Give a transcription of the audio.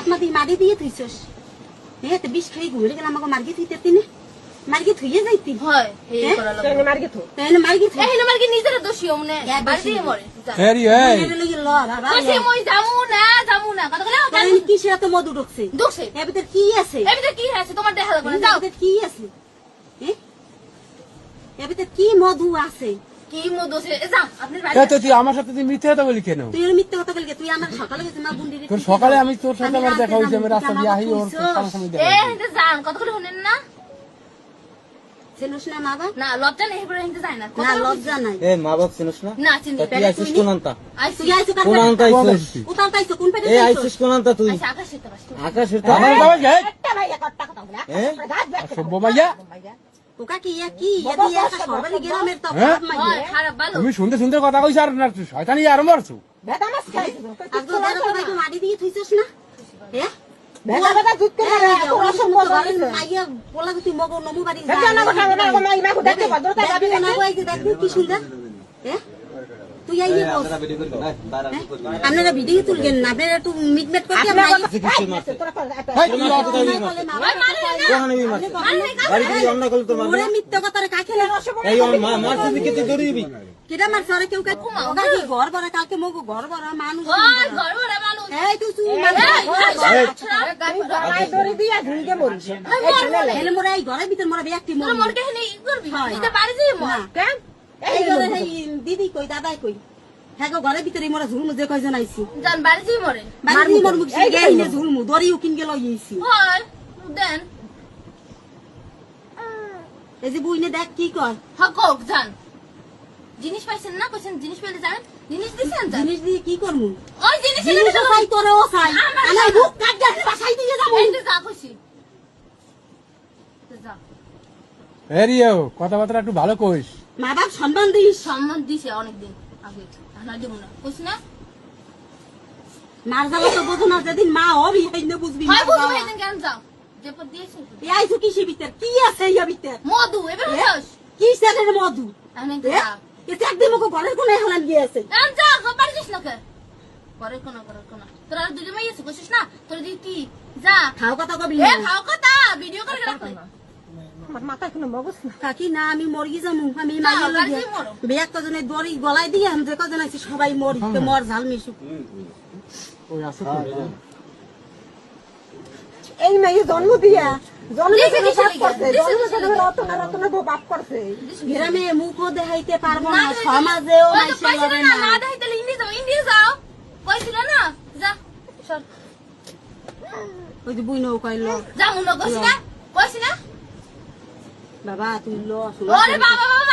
আপনা তুই মারি দিয়ে থইছস তো বিষ খাই ঘুরে গেলাম আমাকে মার্গি থইতে তিনে মার্গি থইয়ে যাইতি হয় এই করা লাগবে তাই মার্গে থো তাইলে মার্গি থই এই মার্কে নিজের দোষী মনে বাড়ি দিয়ে মরে হেরি এই এর লাগি ল বাবা কইছে মই যামু না কথা কইলা তাই কিসে এত মধু ঢুকছে দোষে এর ভিতর কি আছে এই ভিতরে কি আছে তোমার দেখা লাগবে না যাও এর ভিতর কি আছে এর ভিতর কি মধু আছে কি মো দোষে যাও আপনি বাড়ি এ তো তুই আমার সাথে তুই মিথ্যে কথা বলি কেন তুই ওর মিথ্যে কথা বলকে তুই আমার সকালে গেছিস মা বুন্ডি তোর সকালে আমি তোর সাথে আমার দেখা হইছে আমি রাস্তা দিয়ে আহি ওর সামনে দেখা এ হিন্দে যান কথা কইলে শুনেন না চেনস না মা বাবা না লজ্জা নেই পরে হিন্দে যায় না না লজ্জা নাই এ মা বাপ চিনিস না না চিনি তুই আইছিস কোন আনতা আইসি তুই আইছো কার কোন আনতা আইছিস উতাল তাইছো কোন পেটে এ আইছিস কোন আনতা তুই আইসি আকাশে তো বাস আকাশের তো আমার বাবা গে একটা ভাইয়া কট্টা কথা বলা হ্যাঁ সভ্য মাইয়া তোকা কি কি এদি একটা সরবারি গ্রামের তো হ্যাঁ? বাপ মাই হয় খারাপ ভালো তুমি শুনতে শুনতে কথা কইছ আর না শয়তানি আরম্ভ করছো বেদা মাছ খাইছিস আজ গোদার তো ভাই মারি দিয়ে থইছস না বেদা বেদা দুধ করে এত অসম্ভব হইছে মাইয়া বলা তুই মগো নমু বাড়ি বেদা না কথা না মাই মা কো দেখতে পারো তা যাবি না ওই যে দেখবি কি সুন্দর তুই আইয়ে বল আপনারা ভিডিও তুলবেন না আপনারা একটু মিটমেট করতে আমরা হাই তুই লজ্জা বাড়ি থেকে অন্য করলে তোর ওরে মিথ্যা কথারে কাকেলে এই মা মার তুই কে তুই দৌড়ে দিবি কেডা মার সরে কেউ কে ওগা কি ঘর ভরা কালকে মগো ঘর ভরা মানুষ হয় গড়বড়া মানুষ এই তুই মাই দড়ি দিয়া ঝুলকে মরিস এলে মোরা এই ঘরের ভিতর মোরা ব্যক্তি তোর মর মন কে নেই করবি এটা বাড়ি যাই মর কেন এই ঘরে এই দিদি কই দাদাই কই হ্যাঁ গো ঘরের ভিতরে মোরা ঝুলমু যে কয়জন আইছি জান বাড়ি যাই মরে বাড়ি মোর মুখ সিগে আইনে ঝুলমু দড়িও কিন গেল ইয়েছি হয় দেন এই যে বুইনে দেখ কি কয় হকক জান জিনিস পাইছেন না কইছেন জিনিস পেলে যাবেন জিনিস দিছেন জান জিনিস দিয়ে কি করমু ওই জিনিস জিনিস চাই তোরে ও চাই আমার বুক কাট গেছে বাসাই দিয়ে যাবো এই যা কইছি যা হেরিও কথাবার্তা একটু ভালো কইস মা বাপ সম্মান দিস সম্মান দিছে অনেকদিন আগে না দিব না কইছ না মার জ্বালা তো বোঝো না যেদিন মা হবি হাইনে বুঝবি হয় বুঝু ভাইদিন কেন যাও যে পর দিয়েছি এই আইছো কিসের ভিতর কি আছে ইয়া ভিতর মধু এবার হস কি সেটের মধু আমি এ? এটা একদিন মগো ঘরের কোনে হলান গিয়েছে এখন যা খবর দিস না কে করে কোন তোরা দুই মাই আছে কইছিস না তোর দি কি যা খাও কথা কবি এ খাও কথা ভিডিও করে রাখ আমার মাথায় কোনো মগজ না কাকি না আমি মরি যামু আমি না, মাইয়া গাড়ি লগে মরো। বিয়াক কজনে দড়ি গলায় দিয়ে আমি যে কজন আইছি সবাই মরি তো মর ঝাল মিশু ওই আছে এই মেয়ে জন্ম দিয়া জন্ম দিছে, থেকে দিছে, বাপ করছে দিছে, জন্ম দিছে, থেকে রতনা রতনা বউ বাপ করছে গ্রামে মুখও দেখাইতে পারবো না সমাজেও ওই তো মাইসে কইছিল লড়ে না না না দেখাইতে ইন্ডিয়া যাও কইছিল না যা সর ওই যে বুইনো কইল যা মুনো কইছ না বাবা তুই লো ওরে বাবা বাবা